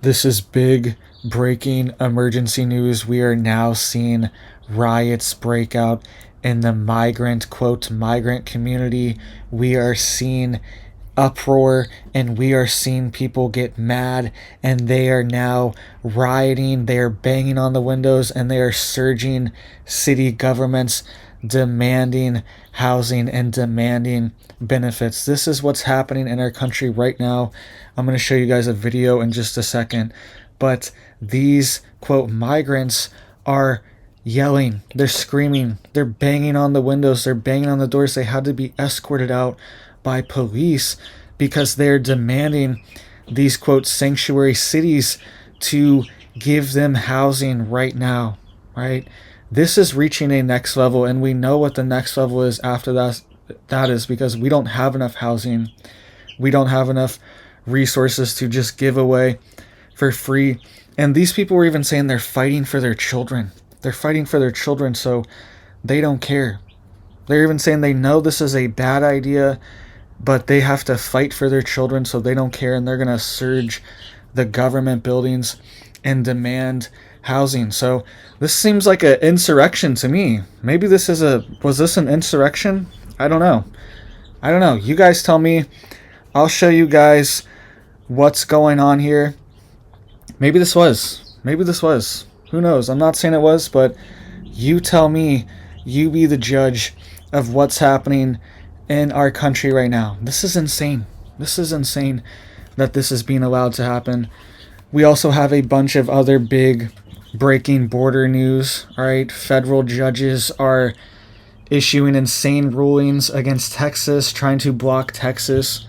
This is big breaking emergency news. We are now seeing riots break out in the migrant community. We are seeing uproar and we are seeing people get mad and they are now rioting. They are banging on the windows and they are surging city governments, demanding housing and demanding benefits. This is what's happening in our country right now. I'm going to show you guys a video in just a second, but these quote migrants are yelling, they're screaming, they're banging on the windows, they're banging on the doors. They had to be escorted out by police because they're demanding these quote sanctuary cities to give them housing right now, right? This is reaching a next level, and we know what the next level is after that is because we don't have enough housing. We don't have enough resources to just give away for free. And these people were even saying they're fighting for their children. They're fighting for their children, so they don't care. They're even saying they know this is a bad idea, but they have to fight for their children, so they don't care, and they're going to surge the government buildings and demand housing. So this seems like an insurrection to me. Maybe was this an insurrection? I don't know. You guys tell me. I'll show you guys what's going on here. Maybe this was. Who knows? I'm not saying it was, but you tell me. You be the judge of what's happening in our country right now. This is insane. This is insane that this is being allowed to happen. We also have a bunch of other big breaking border news. All right, federal judges are issuing insane rulings against Texas, trying to block Texas.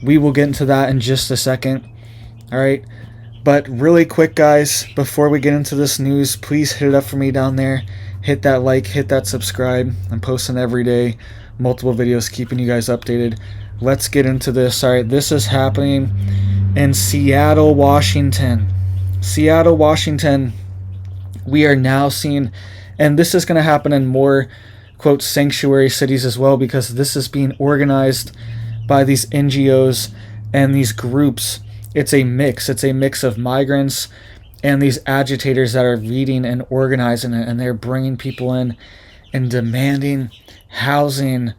We will get into that in just a second. All right, but really quick, guys, before we get into this news, please hit it up for me down there. Hit that like, hit that subscribe. I'm posting every day, multiple videos, keeping you guys updated. Let's get into this. All right, this is happening in Seattle, Washington. Seattle, Washington. We are now seeing, and this is going to happen in more, quote, sanctuary cities as well, because this is being organized by these NGOs and these groups. It's a mix of migrants and these agitators that are leading and organizing it, and they're bringing people in and demanding housing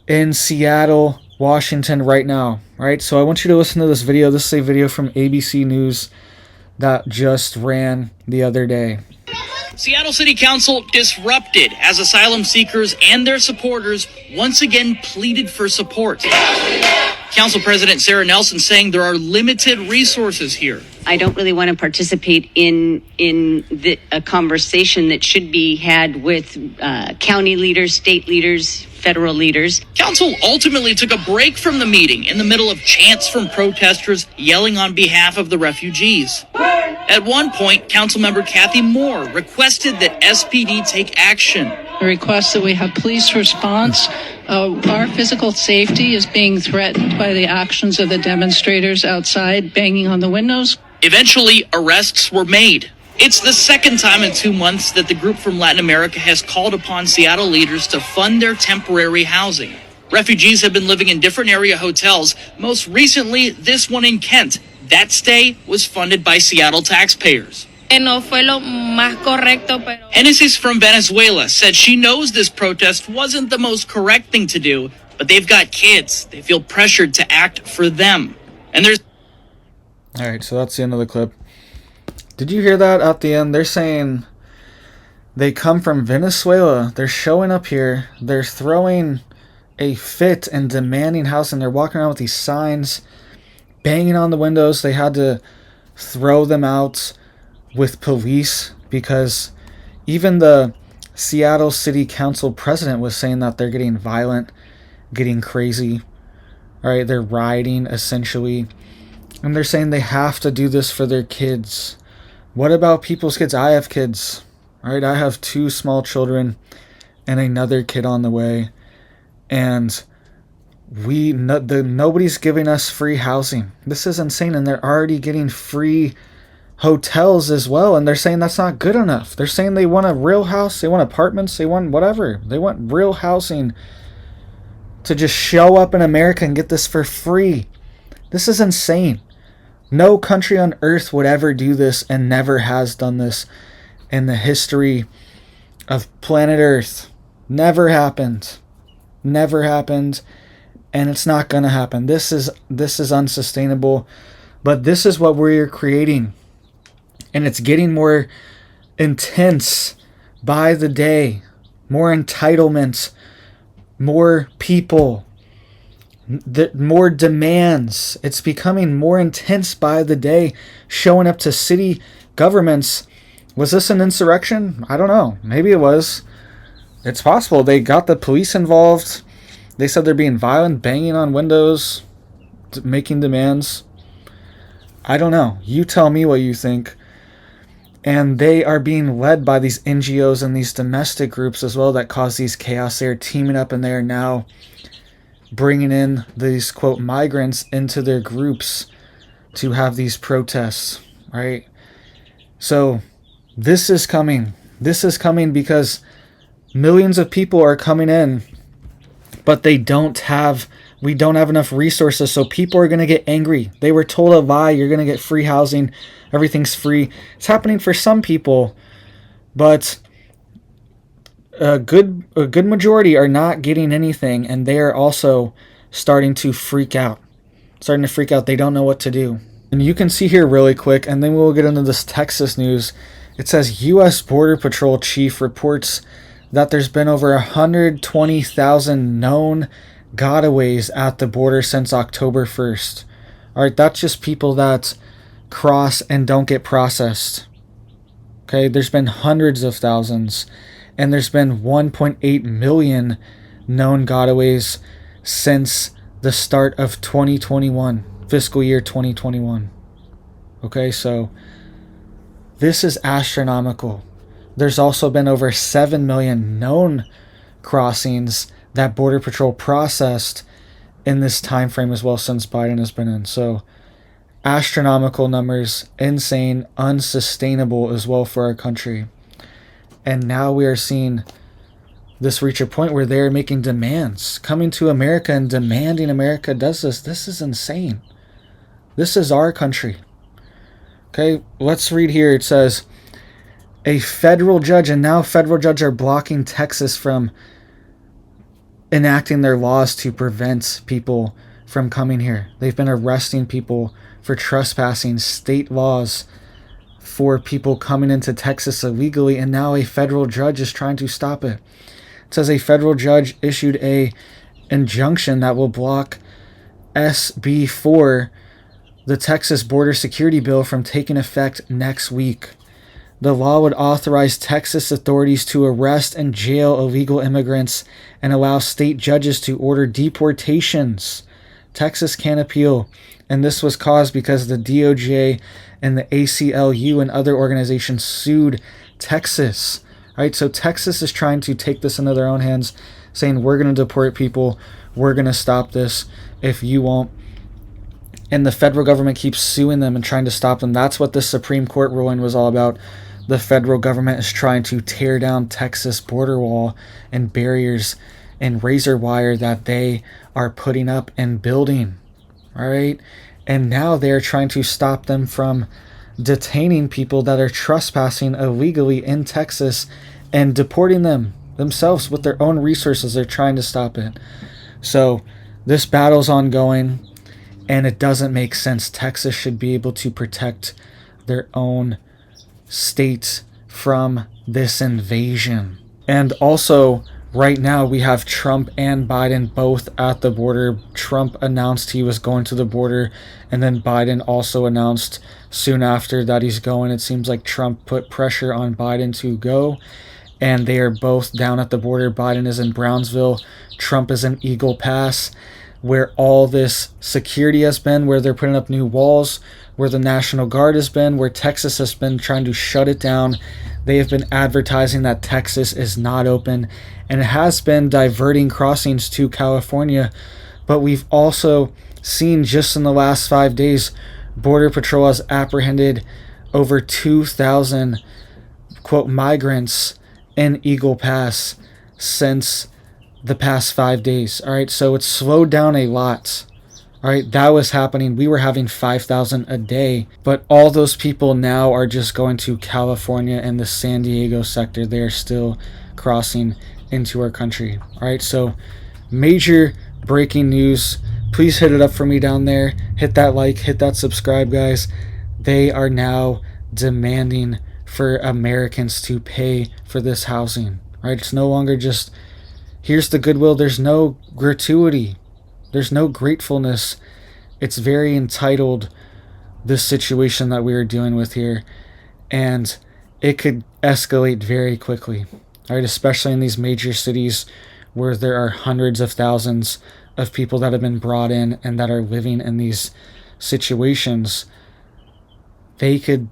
in Seattle, Washington right now, right? So I want you to listen to this video. This is a video from ABC News that just ran the other day. Seattle City Council disrupted as asylum seekers and their supporters once again pleaded for support. Council President Sarah Nelson saying there are limited resources here. I don't really want to participate in a conversation that should be had with county leaders, state leaders, federal leaders. Council ultimately took a break from the meeting in the middle of chants from protesters yelling on behalf of the refugees. At one point, Councilmember Kathy Moore requested that SPD take action. A request that we have police response. Our physical safety is being threatened by the actions of the demonstrators outside banging on the windows. Eventually, arrests were made. It's the second time in 2 months that the group from Latin America has called upon Seattle leaders to fund their temporary housing. Refugees have been living in different area hotels, most recently this one in Kent. That stay was funded by Seattle taxpayers. Genesis from Venezuela said she knows this protest wasn't the most correct thing to do, but they've got kids. They feel pressured to act for them. And there's... All right, so that's the end of the clip. Did you hear that at the end? They're saying they come from Venezuela. They're showing up here. They're throwing a fit and demanding housing. They're walking around with these signs, banging on the windows. They had to throw them out with police because even the Seattle City Council president was saying that they're getting violent, getting crazy. All right, they're rioting essentially. And they're saying they have to do this for their kids. What about people's kids? I have kids. All right, I have 2 small children and another kid on the way. And nobody's giving us free housing. This is insane. And they're already getting free hotels as well. And they're saying that's not good enough. They're saying they want a real house. They want apartments. They want whatever. They want real housing to just show up in America and get this for free. This is insane. No country on earth would ever do this and never has done this in the history of planet Earth. Never happened. Never happened. And it's not going to happen. This is unsustainable. But this is what we're creating. And it's getting more intense by the day. More entitlement. More people. More demands. It's becoming more intense by the day. Showing up to city governments. Was this an insurrection? I don't know. Maybe it was. It's possible. They got the police involved. They said they're being violent, banging on windows, making demands. I don't know. You tell me what you think. And they are being led by these NGOs and these domestic groups as well that cause these chaos. They're teaming up and they are now bringing in these, quote, migrants into their groups to have these protests, right? So this is coming. This is coming because millions of people are coming in, but we don't have enough resources, so people are going to get angry. They were told a lie. You're going to get free housing. Everything's free. It's happening for some people, but a good majority are not getting anything, and they are also starting to freak out. They don't know what to do. And you can see here really quick, and then we'll get into this Texas news. It says U.S. Border Patrol chief reports that there's been over 120,000 known gotaways at the border since October 1st. All right, that's just people that cross and don't get processed. Okay, there's been hundreds of thousands, and there's been 1.8 million known gotaways since the start of 2021, fiscal year 2021. Okay, so this is astronomical. There's also been over 7 million known crossings that Border Patrol processed in this time frame as well since Biden has been in. So astronomical numbers, insane, unsustainable as well for our country. And now we are seeing this reach a point where they're making demands, coming to America and demanding America does this. This is insane. This is our country. Okay, let's read here. It says, a federal judge, and now federal judges are blocking Texas from enacting their laws to prevent people from coming here. They've been arresting people for trespassing, state laws for people coming into Texas illegally, and now a federal judge is trying to stop it. It says a federal judge issued a injunction that will block SB 4, the Texas Border Security Bill, from taking effect next week. The law would authorize Texas authorities to arrest and jail illegal immigrants and allow state judges to order deportations. Texas can appeal, and this was caused because the DOJ and the ACLU and other organizations sued Texas. All right, so Texas is trying to take this into their own hands, saying we're going to deport people, we're going to stop this if you won't. And the federal government keeps suing them and trying to stop them. That's what the Supreme Court ruling was all about. The federal government is trying to tear down Texas border wall and barriers and razor wire that they are putting up and building. All right. And now they're trying to stop them from detaining people that are trespassing illegally in Texas and deporting them themselves with their own resources. They're trying to stop it. So this battle's ongoing, and it doesn't make sense. Texas should be able to protect their own state from this invasion. And also, right now, we have Trump and Biden both at the border. Trump announced he was going to the border, and then Biden also announced soon after that he's going. It seems like Trump put pressure on Biden to go, and they are both down at the border. Biden is in Brownsville. Trump is in Eagle Pass, where all this security has been, where they're putting up new walls, where the National Guard has been, where Texas has been trying to shut it down. They have been advertising that Texas is not open, and it has been diverting crossings to California. But we've also seen just in the last 5 days, Border Patrol has apprehended over 2,000, quote, migrants in Eagle Pass since the past 5 days. All right, so it's slowed down a lot. All right, that was happening. We were having 5,000 a day, but all those people now are just going to California and the San Diego sector. They are still crossing into our country. All right, so major breaking news. Please hit it up for me down there. Hit that like, hit that subscribe, guys. They are now demanding for Americans to pay for this housing. Right? It's no longer just here's the goodwill. There's no gratuity. There's no gratefulness. It's very entitled, this situation that we are dealing with here. And it could escalate very quickly. Right? Especially in these major cities where there are hundreds of thousands of people that have been brought in and that are living in these situations. We could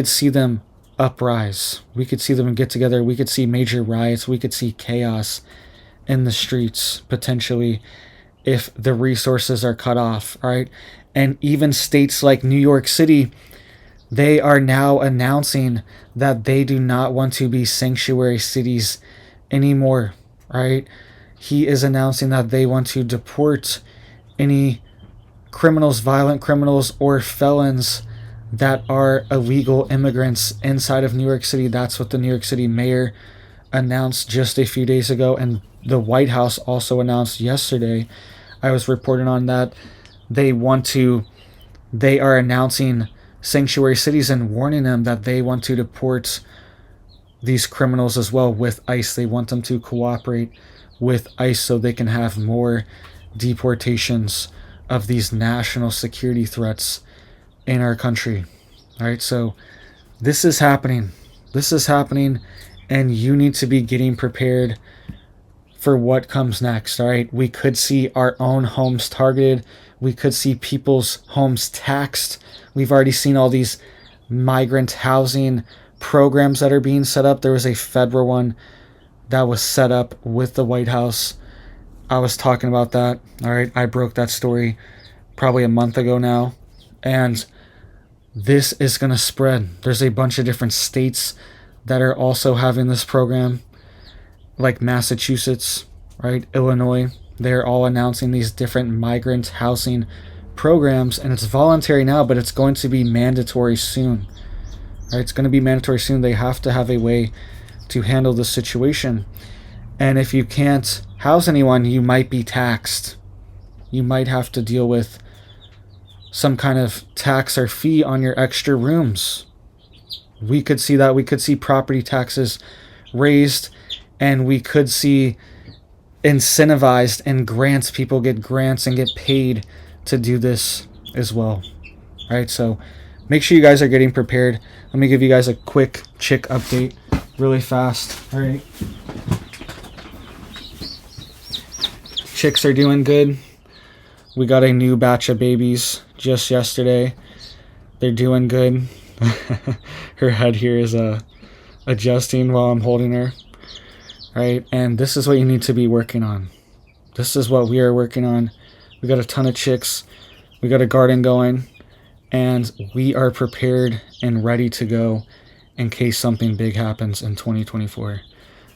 see them uprise. We could see them get together. We could see major riots. We could see chaos in the streets potentially if the resources are cut off, right? And even states like New York City, they are now announcing that they do not want to be sanctuary cities anymore, right? He is announcing that they want to deport any criminals, violent criminals, or felons that are illegal immigrants inside of New York City. That's what the New York City mayor announced just a few days ago, and the White House also announced yesterday. I was reporting on that. They are announcing sanctuary cities and warning them that they want to deport these criminals as well with ICE. They want them to cooperate with ICE so they can have more deportations of these national security threats in our country. All right, so this is happening. This is happening, and you need to be getting prepared for what comes next. All right, we could see our own homes targeted. We could see people's homes taxed. We've already seen all these migrant housing programs that are being set up. There was a federal one that was set up with the White House. I was talking about that. All right, I broke that story probably a month ago now, and this is going to spread. There's a bunch of different states that are also having this program, like Massachusetts, right? Illinois. They're all announcing these different migrant housing programs, and it's voluntary now, but it's going to be mandatory soon. Right? It's going to be mandatory soon. They have to have a way to handle the situation. And if you can't house anyone, you might be taxed. You might have to deal with some kind of tax or fee on your extra rooms. We could see that. We could see property taxes raised, and we could see incentivized and grants. People get grants and get paid to do this as well. All right, so make sure you guys are getting prepared. Let me give you guys a quick chick update really fast. All right. Chicks are doing good. We got a new batch of babies just yesterday. They're doing good. Her head here is adjusting while I'm holding her. All right, and this is what you need to be working on. This is what we are working on. We got a ton of chicks. We got a garden going, and we are prepared and ready to go in case something big happens in 2024.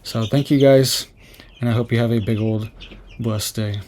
So thank you guys, and I hope you have a big old blessed day.